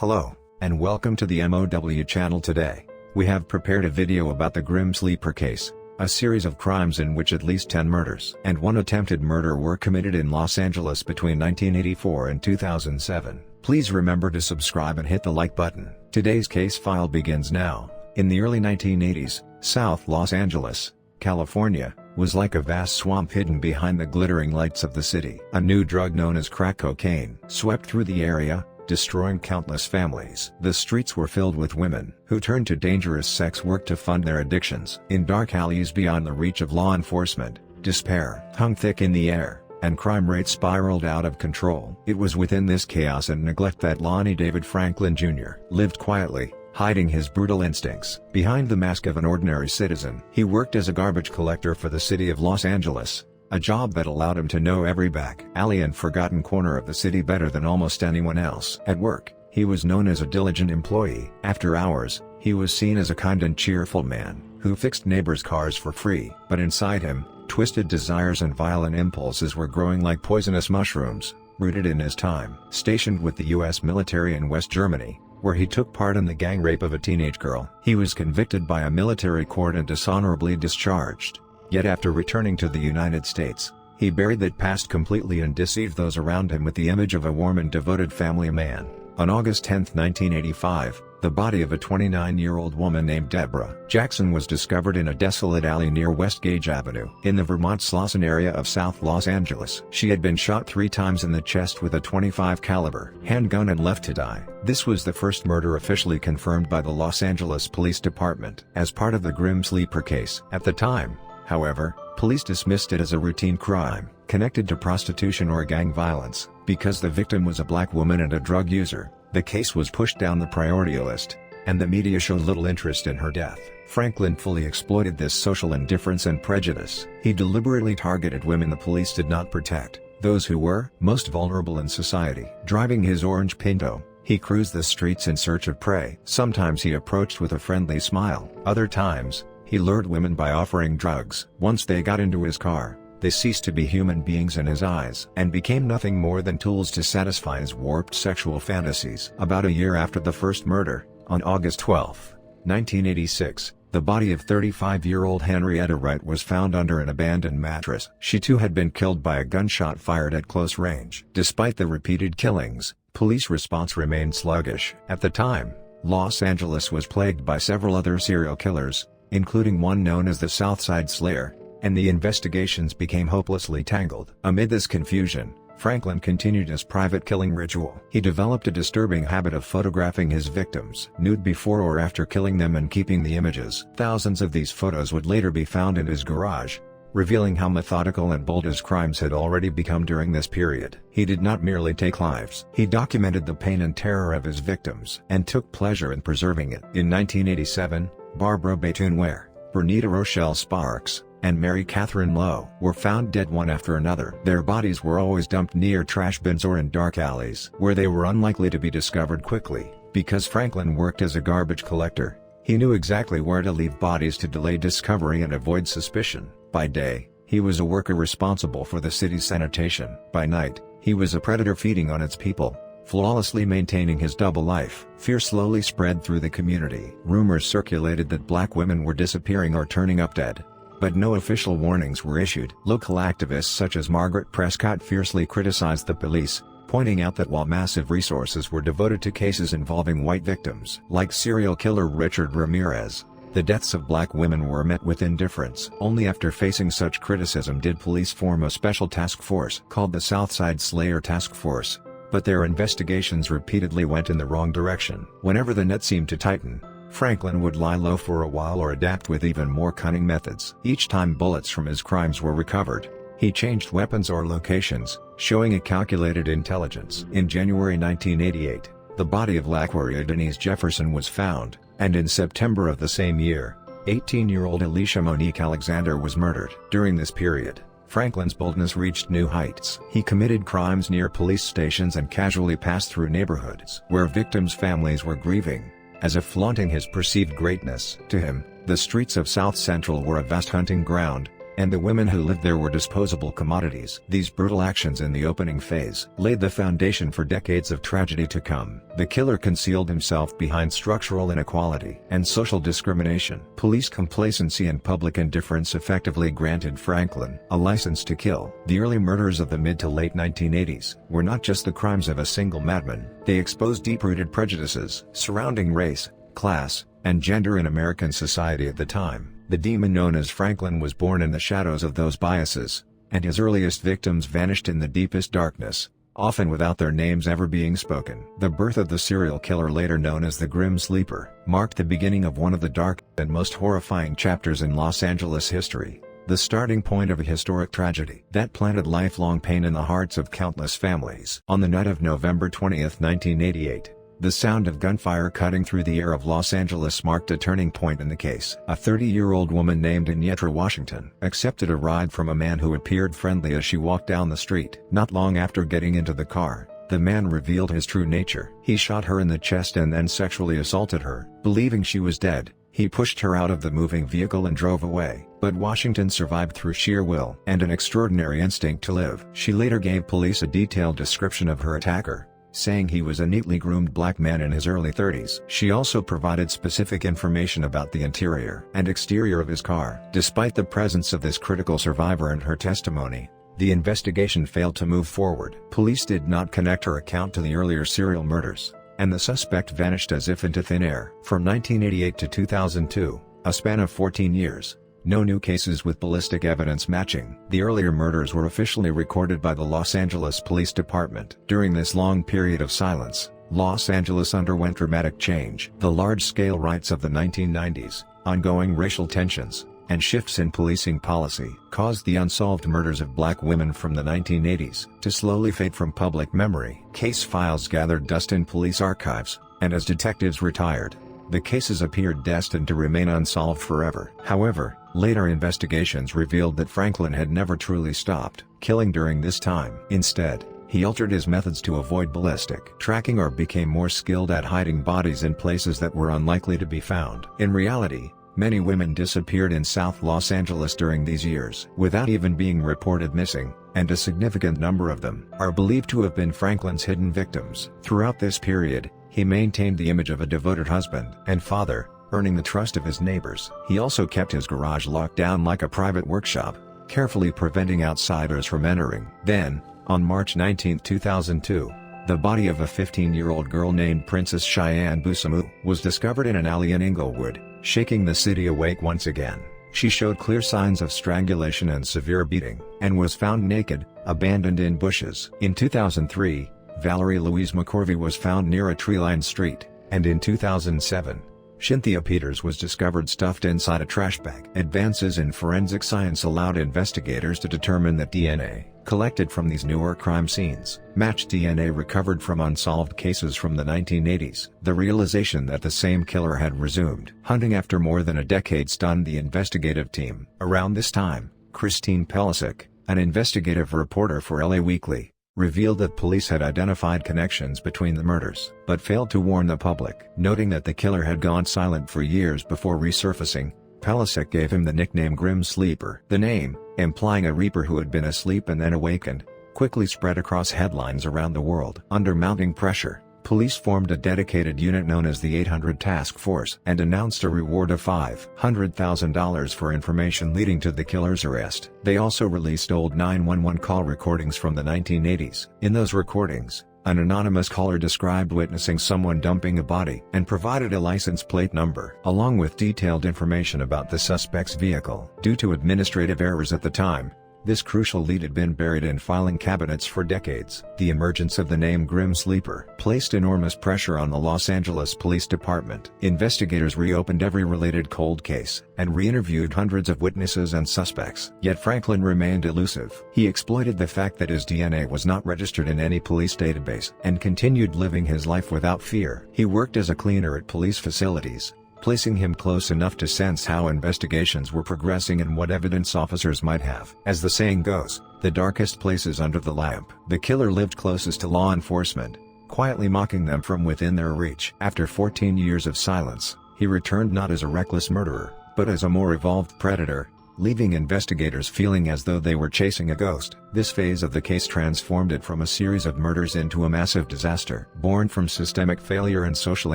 Hello, and welcome to the M.O.W. channel. Today, we have prepared a video about the Grim Sleeper case, a series of crimes in which at least 10 murders and one attempted murder were committed in Los Angeles between 1984 and 2007. Please remember to subscribe and hit the like button. Today's case file begins now. In the early 1980s, South Los Angeles, California, was like a vast swamp hidden behind the glittering lights of the city. A new drug known as crack cocaine swept through the area, destroying countless families. The streets were filled with women who turned to dangerous sex work to fund their addictions. In dark alleys beyond the reach of law enforcement, despair hung thick in the air, and crime rates spiraled out of control. It was within this chaos and neglect that Lonnie David Franklin Jr. lived quietly, hiding his brutal instincts behind the mask of an ordinary citizen. He worked as a garbage collector for the city of Los Angeles, a job that allowed him to know every back alley and forgotten corner of the city better than almost anyone else. At work, he was known as a diligent employee. After hours, he was seen as a kind and cheerful man who fixed neighbors' cars for free. But inside him, twisted desires and violent impulses were growing like poisonous mushrooms, rooted in his time stationed with the U.S. military in West Germany, where he took part in the gang rape of a teenage girl. He was convicted by a military court and dishonorably discharged. Yet after returning to the United States, he buried that past completely and deceived those around him with the image of a warm and devoted family man. On August 10, 1985, the body of a 29-year-old woman named Deborah Jackson was discovered in a desolate alley near West Gage Avenue in the Vermont Slauson area of South Los Angeles. She had been shot 3 times in the chest with a .25 caliber handgun and left to die. This was the first murder officially confirmed by the Los Angeles Police Department as part of the Grim Sleeper case. At the time, however, police dismissed it as a routine crime, connected to prostitution or gang violence. Because the victim was a black woman and a drug user, the case was pushed down the priority list, and the media showed little interest in her death. Franklin fully exploited this social indifference and prejudice. He deliberately targeted women the police did not protect, those who were most vulnerable in society. Driving his orange Pinto, he cruised the streets in search of prey. Sometimes he approached with a friendly smile. Other times, he lured women by offering drugs. Once they got into his car, they ceased to be human beings in his eyes and became nothing more than tools to satisfy his warped sexual fantasies. About a year after the first murder, on August 12, 1986, the body of 35-year-old Henrietta Wright was found under an abandoned mattress. She too had been killed by a gunshot fired at close range. Despite the repeated killings, police response remained sluggish. At the time, Los Angeles was plagued by several other serial killers, including one known as the Southside Slayer, and the investigations became hopelessly tangled. Amid this confusion, Franklin continued his private killing ritual. He developed a disturbing habit of photographing his victims nude before or after killing them and keeping the images. Thousands of these photos would later be found in his garage, revealing how methodical and bold his crimes had already become during this period. He did not merely take lives. He documented the pain and terror of his victims and took pleasure in preserving it. In 1987, Barbara Batunware, Bernita Rochelle Sparks, and Mary Catherine Lowe were found dead one after another. Their bodies were always dumped near trash bins or in dark alleys, where they were unlikely to be discovered quickly. Because Franklin worked as a garbage collector, he knew exactly where to leave bodies to delay discovery and avoid suspicion. By day, he was a worker responsible for the city's sanitation. By night, he was a predator feeding on its people, flawlessly maintaining his double life. Fear slowly spread through the community. Rumors circulated that black women were disappearing or turning up dead, but no official warnings were issued. Local activists such as Margaret Prescott fiercely criticized the police, pointing out that while massive resources were devoted to cases involving white victims, like serial killer Richard Ramirez, the deaths of black women were met with indifference. Only after facing such criticism did police form a special task force called the Southside Slayer Task Force, but their investigations repeatedly went in the wrong direction. Whenever the net seemed to tighten, Franklin would lie low for a while or adapt with even more cunning methods. Each time bullets from his crimes were recovered, he changed weapons or locations, showing a calculated intelligence. In January 1988, the body of LaQuaria Denise Jefferson was found, and in September of the same year, 18-year-old Alicia Monique Alexander was murdered. During this period, Franklin's boldness reached new heights. He committed crimes near police stations and casually passed through neighborhoods where victims' families were grieving, as if flaunting his perceived greatness. To him, the streets of South Central were a vast hunting ground, and the women who lived there were disposable commodities. These brutal actions in the opening phase laid the foundation for decades of tragedy to come. The killer concealed himself behind structural inequality and social discrimination. Police complacency and public indifference effectively granted Franklin a license to kill. The early murders of the mid to late 1980s were not just the crimes of a single madman. They exposed deep-rooted prejudices surrounding race, class, and gender in American society at the time. The demon known as Franklin was born in the shadows of those biases, and his earliest victims vanished in the deepest darkness, often without their names ever being spoken. The birth of the serial killer, later known as the Grim Sleeper, marked the beginning of one of the darkest and most horrifying chapters in Los Angeles history, the starting point of a historic tragedy that planted lifelong pain in the hearts of countless families. On the night of November 20, 1988, the sound of gunfire cutting through the air of Los Angeles marked a turning point in the case. A 30-year-old woman named Anietra Washington accepted a ride from a man who appeared friendly as she walked down the street. Not long after getting into the car, the man revealed his true nature. He shot her in the chest and then sexually assaulted her. Believing she was dead, he pushed her out of the moving vehicle and drove away. But Washington survived through sheer will and an extraordinary instinct to live. She later gave police a detailed description of her attacker, saying he was a neatly groomed black man in his early 30s. She also provided specific information about the interior and exterior of his car. Despite the presence of this critical survivor and her testimony, the investigation failed to move forward. Police did not connect her account to the earlier serial murders, and the suspect vanished as if into thin air. From 1988 to 2002, a span of 14 years, no new cases with ballistic evidence matching the earlier murders were officially recorded by the Los Angeles Police Department. During this long period of silence, Los Angeles underwent dramatic change. The large-scale riots of the 1990s, ongoing racial tensions, and shifts in policing policy caused the unsolved murders of black women from the 1980s to slowly fade from public memory. Case files gathered dust in police archives, and as detectives retired, the cases appeared destined to remain unsolved forever. However, later investigations revealed that Franklin had never truly stopped killing during this time. Instead, he altered his methods to avoid ballistic tracking or became more skilled at hiding bodies in places that were unlikely to be found. In reality, many women disappeared in South Los Angeles during these years without even being reported missing, and a significant number of them are believed to have been Franklin's hidden victims. Throughout this period, he maintained the image of a devoted husband and father, earning the trust of his neighbors. He also kept his garage locked down like a private workshop, carefully preventing outsiders from entering. Then, on March 19, 2002, the body of a 15-year-old girl named Princess Cheyenne Busamu was discovered in an alley in Inglewood, shaking the city awake once again. She showed clear signs of strangulation and severe beating, and was found naked, abandoned in bushes. In 2003, Valerie Louise McCorvey was found near a tree-lined street, and in 2007, Cynthia Peters was discovered stuffed inside a trash bag. Advances in forensic science allowed investigators to determine that DNA collected from these newer crime scenes matched DNA recovered from unsolved cases from the 1980s. The realization that the same killer had resumed hunting after more than a decade stunned the investigative team. Around this time, Christine Pelisic, an investigative reporter for LA Weekly, revealed that police had identified connections between the murders, but failed to warn the public. Noting that the killer had gone silent for years before resurfacing, Pelisic gave him the nickname Grim Sleeper. The name, implying a reaper who had been asleep and then awakened, quickly spread across headlines around the world. Under mounting pressure, police formed a dedicated unit known as the 800 Task Force and announced a reward of $500,000 for information leading to the killer's arrest. They also released old 911 call recordings from the 1980s. In those recordings, an anonymous caller described witnessing someone dumping a body and provided a license plate number, along with detailed information about the suspect's vehicle. Due to administrative errors at the time, this crucial lead had been buried in filing cabinets for decades. The emergence of the name Grim Sleeper placed enormous pressure on the Los Angeles Police Department. Investigators reopened every related cold case and re-interviewed hundreds of witnesses and suspects. Yet Franklin remained elusive. He exploited the fact that his DNA was not registered in any police database and continued living his life without fear. He worked as a cleaner at police facilities, placing him close enough to sense how investigations were progressing and what evidence officers might have. As the saying goes, the darkest places under the lamp. The killer lived closest to law enforcement, quietly mocking them from within their reach. After 14 years of silence, he returned not as a reckless murderer, but as a more evolved predator, leaving investigators feeling as though they were chasing a ghost. This phase of the case transformed it from a series of murders into a massive disaster, born from systemic failure and social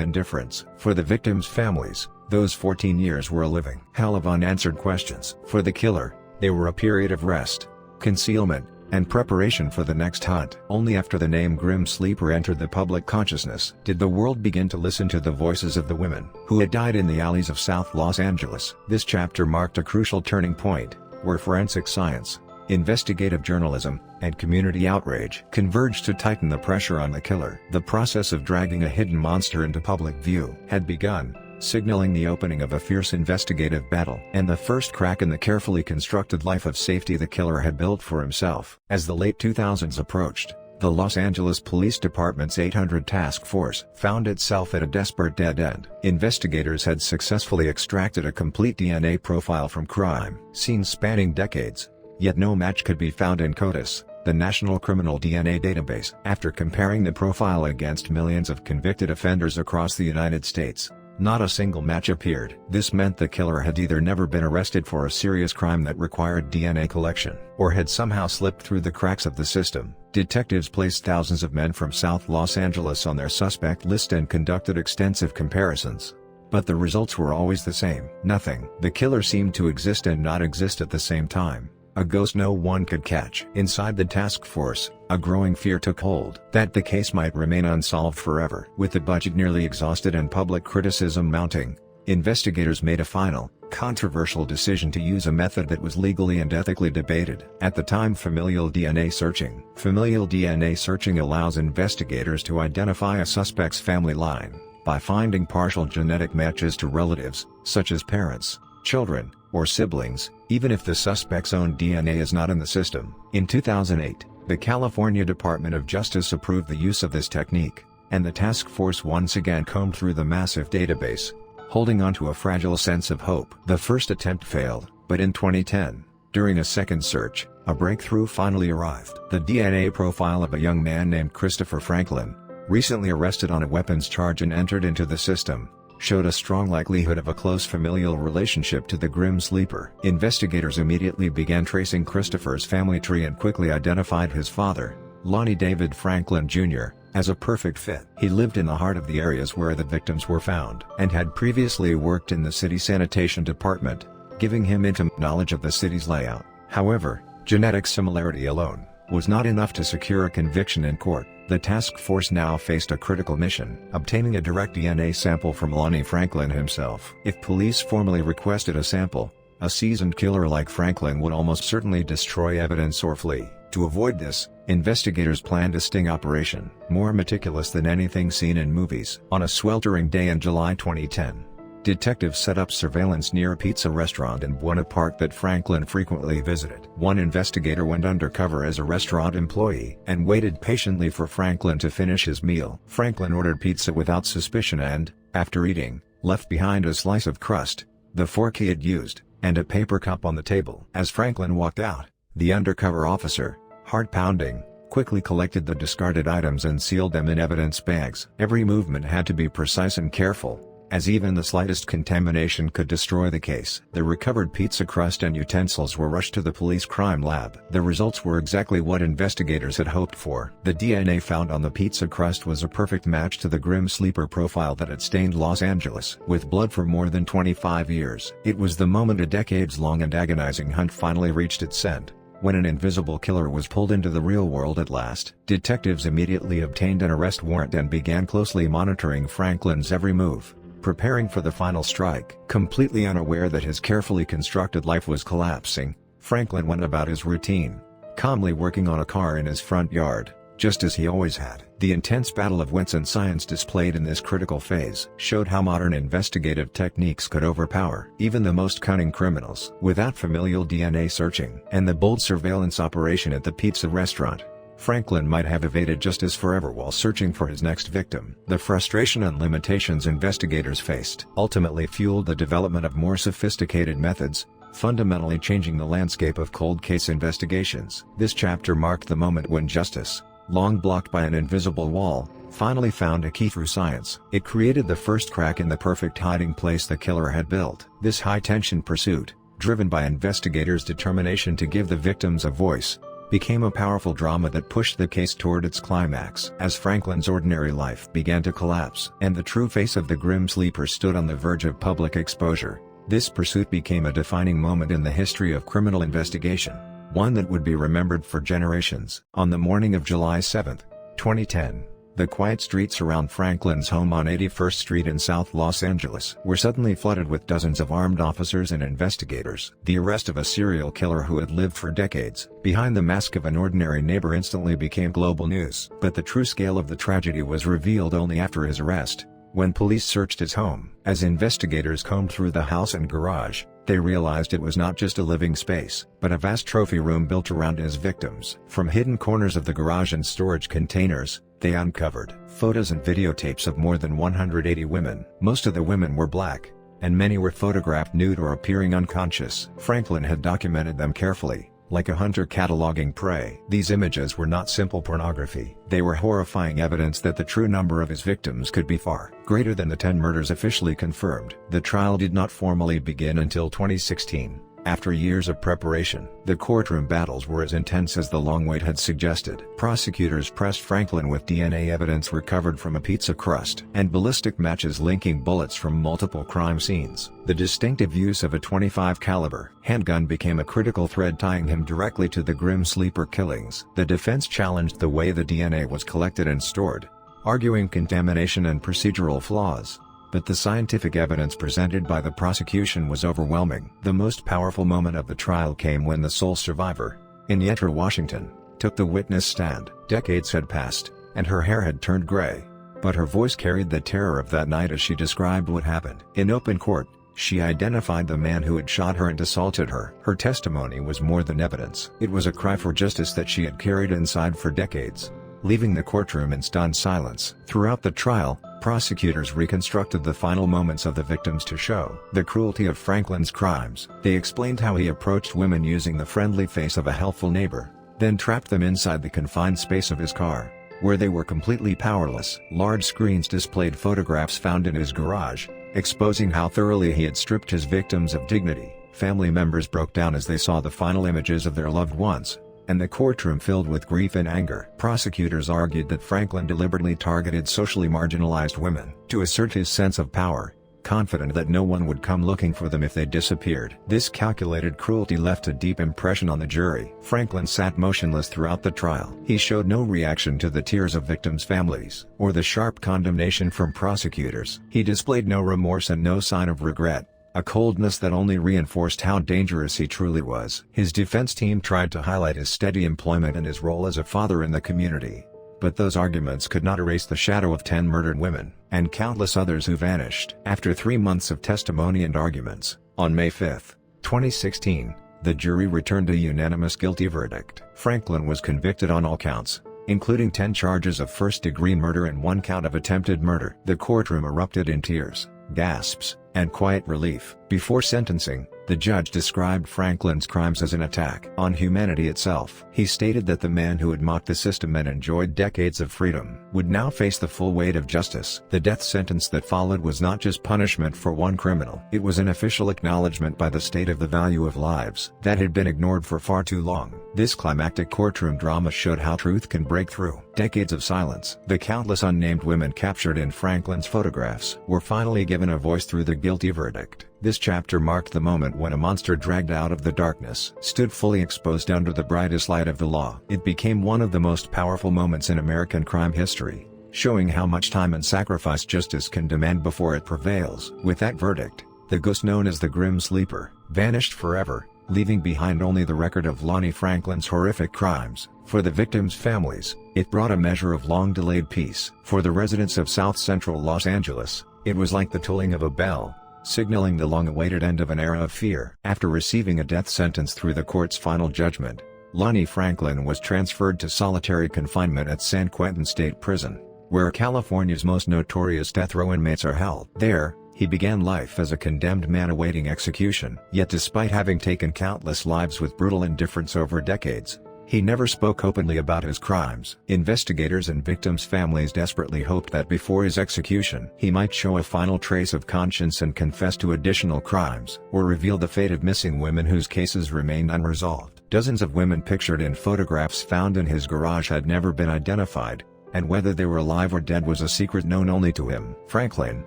indifference. For the victims' families, those 14 years were a living hell of unanswered questions. For the killer, they were a period of rest, concealment, and preparation for the next hunt. Only after the name Grim Sleeper entered the public consciousness did the world begin to listen to the voices of the women who had died in the alleys of South Los Angeles. This chapter marked a crucial turning point, where forensic science, investigative journalism, and community outrage converged to tighten the pressure on the killer. The process of dragging a hidden monster into public view had begun, signaling the opening of a fierce investigative battle and the first crack in the carefully constructed life of safety the killer had built for himself. As the late 2000s approached, the Los Angeles Police Department's 800 task force found itself at a desperate dead end. Investigators had successfully extracted a complete DNA profile from crime scenes spanning decades, yet no match could be found in CODIS, the National Criminal DNA Database. After comparing the profile against millions of convicted offenders across the United States, not a single match appeared. This meant the killer had either never been arrested for a serious crime that required DNA collection, or had somehow slipped through the cracks of the system. Detectives placed thousands of men from South Los Angeles on their suspect list and conducted extensive comparisons. But the results were always the same. Nothing. The killer seemed to exist and not exist at the same time. A ghost no one could catch. Inside the task force, a growing fear took hold that the case might remain unsolved forever. With the budget nearly exhausted and public criticism mounting, investigators made a final, controversial decision to use a method that was legally and ethically debated. At the time, familial DNA searching. Familial DNA searching allows investigators to identify a suspect's family line by finding partial genetic matches to relatives, such as parents, children, or siblings, even if the suspect's own DNA is not in the system. In 2008, the California Department of Justice approved the use of this technique, and the task force once again combed through the massive database, holding on to a fragile sense of hope. The first attempt failed, but in 2010, during a second search, a breakthrough finally arrived. The DNA profile of a young man named Christopher Franklin, recently arrested on a weapons charge and entered into the system, showed a strong likelihood of a close familial relationship to the Grim Sleeper. Investigators immediately began tracing Christopher's family tree and quickly identified his father, Lonnie David Franklin Jr., as a perfect fit. He lived in the heart of the areas where the victims were found and had previously worked in the city sanitation department, giving him intimate knowledge of the city's layout. However, genetic similarity alone was not enough to secure a conviction in court. The task force now faced a critical mission: obtaining a direct DNA sample from Lonnie Franklin himself. If police formally requested a sample, a seasoned killer like Franklin would almost certainly destroy evidence or flee. To avoid this, investigators planned a sting operation, more meticulous than anything seen in movies. On a sweltering day in July 2010, detectives set up surveillance near a pizza restaurant in Buena Park that Franklin frequently visited. One investigator went undercover as a restaurant employee and waited patiently for Franklin to finish his meal. Franklin ordered pizza without suspicion and, after eating, left behind a slice of crust, the fork he had used, and a paper cup on the table. As Franklin walked out, the undercover officer, heart pounding, quickly collected the discarded items and sealed them in evidence bags. Every movement had to be precise and careful, as even the slightest contamination could destroy the case. The recovered pizza crust and utensils were rushed to the police crime lab. The results were exactly what investigators had hoped for. The DNA found on the pizza crust was a perfect match to the Grim Sleeper profile that had stained Los Angeles with blood for more than 25 years. It was the moment a decades-long and agonizing hunt finally reached its end, when an invisible killer was pulled into the real world at last. Detectives immediately obtained an arrest warrant and began closely monitoring Franklin's every move, preparing for the final strike. Completely unaware that his carefully constructed life was collapsing, Franklin went about his routine, calmly working on a car in his front yard, just as he always had. The intense battle of wits and science displayed in this critical phase showed how modern investigative techniques could overpower even the most cunning criminals. Without familial DNA searching and the bold surveillance operation at the pizza restaurant, Franklin might have evaded justice forever while searching for his next victim. The frustration and limitations investigators faced ultimately fueled the development of more sophisticated methods, fundamentally changing the landscape of cold case investigations. This chapter marked the moment when justice, long blocked by an invisible wall, finally found a key through science. It created the first crack in the perfect hiding place the killer had built. This high-tension pursuit, driven by investigators' determination to give the victims a voice, became a powerful drama that pushed the case toward its climax. As Franklin's ordinary life began to collapse and the true face of the Grim Sleeper stood on the verge of public exposure, this pursuit became a defining moment in the history of criminal investigation, one that would be remembered for generations. On the morning of July 7, 2010, the quiet streets around Franklin's home on 81st Street in South Los Angeles were suddenly flooded with dozens of armed officers and investigators. The arrest of a serial killer who had lived for decades behind the mask of an ordinary neighbor instantly became global news. But the true scale of the tragedy was revealed only after his arrest, when police searched his home. As investigators combed through the house and garage, they realized it was not just a living space, but a vast trophy room built around his victims. From hidden corners of the garage and storage containers, they uncovered photos and videotapes of more than 180 women. Most of the women were black, and many were photographed nude or appearing unconscious. Franklin had documented them carefully, like a hunter cataloging prey. These images were not simple pornography. They were horrifying evidence that the true number of his victims could be far greater than the 10 murders officially confirmed. The trial did not formally begin until 2016. After years of preparation, the courtroom battles were as intense as the long wait had suggested. Prosecutors pressed Franklin with DNA evidence recovered from a pizza crust and ballistic matches linking bullets from multiple crime scenes. The distinctive use of a .25 caliber handgun became a critical thread tying him directly to the Grim Sleeper killings. The defense challenged the way the DNA was collected and stored, arguing contamination and procedural flaws. But the scientific evidence presented by the prosecution was overwhelming. The most powerful moment of the trial came when the sole survivor, Inietra Washington, took the witness stand. Decades had passed, and her hair had turned gray, but her voice carried the terror of that night as she described what happened. In open court, she identified the man who had shot her and assaulted her. Her testimony was more than evidence. It was a cry for justice that she had carried inside for decades, leaving the courtroom in stunned silence. Throughout the trial, prosecutors reconstructed the final moments of the victims to show the cruelty of Franklin's crimes. They explained how he approached women using the friendly face of a helpful neighbor, then trapped them inside the confined space of his car, where they were completely powerless. Large screens displayed photographs found in his garage, exposing how thoroughly he had stripped his victims of dignity. Family members broke down as they saw the final images of their loved ones, and the courtroom filled with grief and anger. Prosecutors argued that Franklin deliberately targeted socially marginalized women to assert his sense of power, confident that no one would come looking for them if they disappeared. This calculated cruelty left a deep impression on the jury. Franklin sat motionless throughout the trial. He showed no reaction to the tears of victims' families, or the sharp condemnation from prosecutors. He displayed no remorse and no sign of regret, a coldness that only reinforced how dangerous he truly was. His defense team tried to highlight his steady employment and his role as a father in the community, but those arguments could not erase the shadow of 10 murdered women, and countless others who vanished. After 3 months of testimony and arguments, on May 5, 2016, the jury returned a unanimous guilty verdict. Franklin was convicted on all counts, including 10 charges of first-degree murder and 1 count of attempted murder. The courtroom erupted in tears, gasps, and quiet relief. Before sentencing, the judge described Franklin's crimes as an attack on humanity itself. He stated that the man who had mocked the system and enjoyed decades of freedom would now face the full weight of justice. The death sentence that followed was not just punishment for one criminal. It was an official acknowledgement by the state of the value of lives that had been ignored for far too long. This climactic courtroom drama showed how truth can break through decades of silence. The countless unnamed women captured in Franklin's photographs were finally given a voice through the guilty verdict. This chapter marked the moment when a monster dragged out of the darkness stood fully exposed under the brightest light of the law. It became one of the most powerful moments in American crime history, showing how much time and sacrifice justice can demand before it prevails. With that verdict, the ghost known as the Grim Sleeper vanished forever, leaving behind only the record of Lonnie Franklin's horrific crimes. For the victims' families, it brought a measure of long-delayed peace. For the residents of South Central Los Angeles, it was like the tolling of a bell, signaling the long-awaited end of an era of fear. After receiving a death sentence through the court's final judgment, Lonnie Franklin was transferred to solitary confinement at San Quentin State Prison, where California's most notorious death row inmates are held. There, he began life as a condemned man awaiting execution. Yet despite having taken countless lives with brutal indifference over decades, He never spoke openly about his crimes. Investigators and victims' families desperately hoped that before his execution, he might show a final trace of conscience and confess to additional crimes, or reveal the fate of missing women whose cases remained unresolved. Dozens of women pictured in photographs found in his garage had never been identified, and whether they were alive or dead was a secret known only to him. Franklin,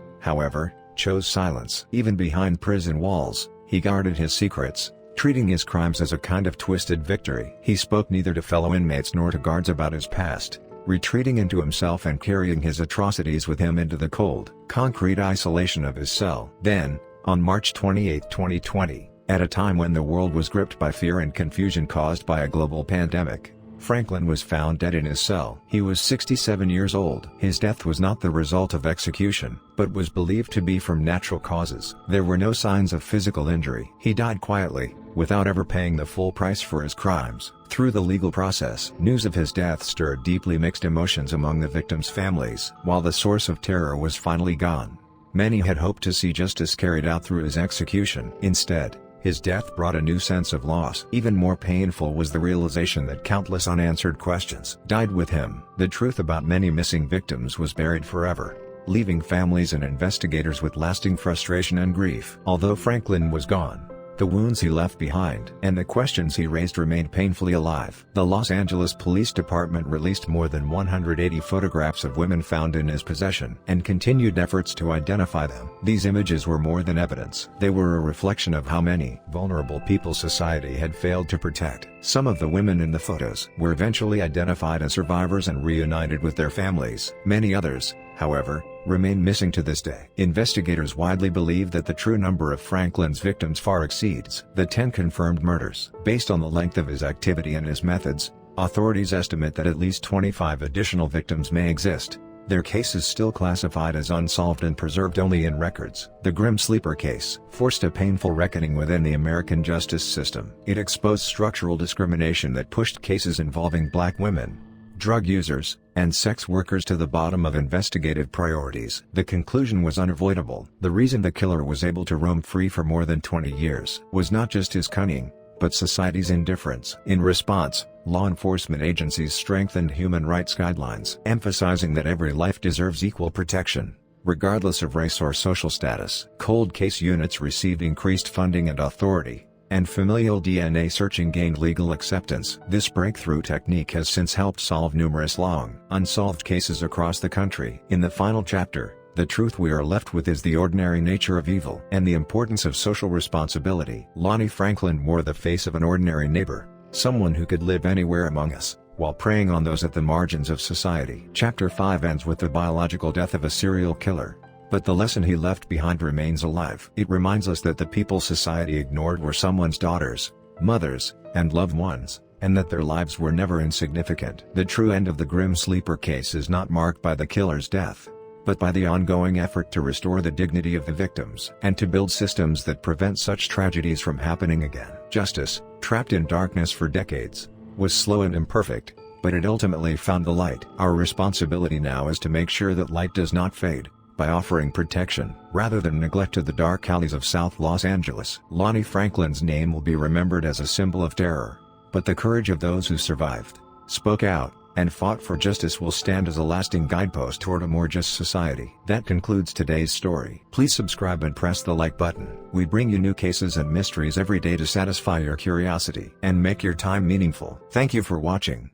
however, chose silence. Even behind prison walls, he guarded his secrets, treating his crimes as a kind of twisted victory. He spoke neither to fellow inmates nor to guards about his past, retreating into himself and carrying his atrocities with him into the cold, concrete isolation of his cell. Then, on March 28, 2020, at a time when the world was gripped by fear and confusion caused by a global pandemic, Franklin was found dead in his cell. He was 67 years old. His death was not the result of execution, but was believed to be from natural causes. There were no signs of physical injury. He died quietly, without ever paying the full price for his crimes. Through the legal process, news of his death stirred deeply mixed emotions among the victims' families. While the source of terror was finally gone, many had hoped to see justice carried out through his execution. Instead, his death brought a new sense of loss. Even more painful was the realization that countless unanswered questions died with him. The truth about many missing victims was buried forever, leaving families and investigators with lasting frustration and grief. Although Franklin was gone, the wounds he left behind and the questions he raised remained painfully alive. The Los Angeles Police Department released more than 180 photographs of women found in his possession and continued efforts to identify them. These images were more than evidence. They were a reflection of how many vulnerable people society had failed to protect. Some of the women in the photos were eventually identified as survivors and reunited with their families. Many others, however, remain missing to this day. Investigators widely believe that the true number of Franklin's victims far exceeds the 10 confirmed murders. Based on the length of his activity and his methods, authorities estimate that at least 25 additional victims may exist, their cases still classified as unsolved and preserved only in records. The Grim Sleeper case forced a painful reckoning within the American justice system. It exposed structural discrimination that pushed cases involving black women, drug users, and sex workers to the bottom of investigative priorities. The conclusion was unavoidable. The reason the killer was able to roam free for more than 20 years was not just his cunning, but society's indifference. In response, law enforcement agencies strengthened human rights guidelines, emphasizing that every life deserves equal protection, regardless of race or social status. Cold case units received increased funding and authority, and familial DNA searching gained legal acceptance. This breakthrough technique has since helped solve numerous long, unsolved cases across the country. In the final chapter, the truth we are left with is the ordinary nature of evil and the importance of social responsibility. Lonnie Franklin wore the face of an ordinary neighbor, someone who could live anywhere among us, while preying on those at the margins of society. Chapter 5 ends with the biological death of a serial killer, but the lesson he left behind remains alive. It reminds us that the people society ignored were someone's daughters, mothers, and loved ones, and that their lives were never insignificant. The true end of the Grim Sleeper case is not marked by the killer's death, but by the ongoing effort to restore the dignity of the victims and to build systems that prevent such tragedies from happening again. Justice, trapped in darkness for decades, was slow and imperfect, but it ultimately found the light. Our responsibility now is to make sure that light does not fade, by offering protection, rather than neglect to the dark alleys of South Los Angeles. Lonnie Franklin's name will be remembered as a symbol of terror, but the courage of those who survived, spoke out, and fought for justice will stand as a lasting guidepost toward a more just society. That concludes today's story. Please subscribe and press the like button. We bring you new cases and mysteries every day to satisfy your curiosity and make your time meaningful. Thank you for watching.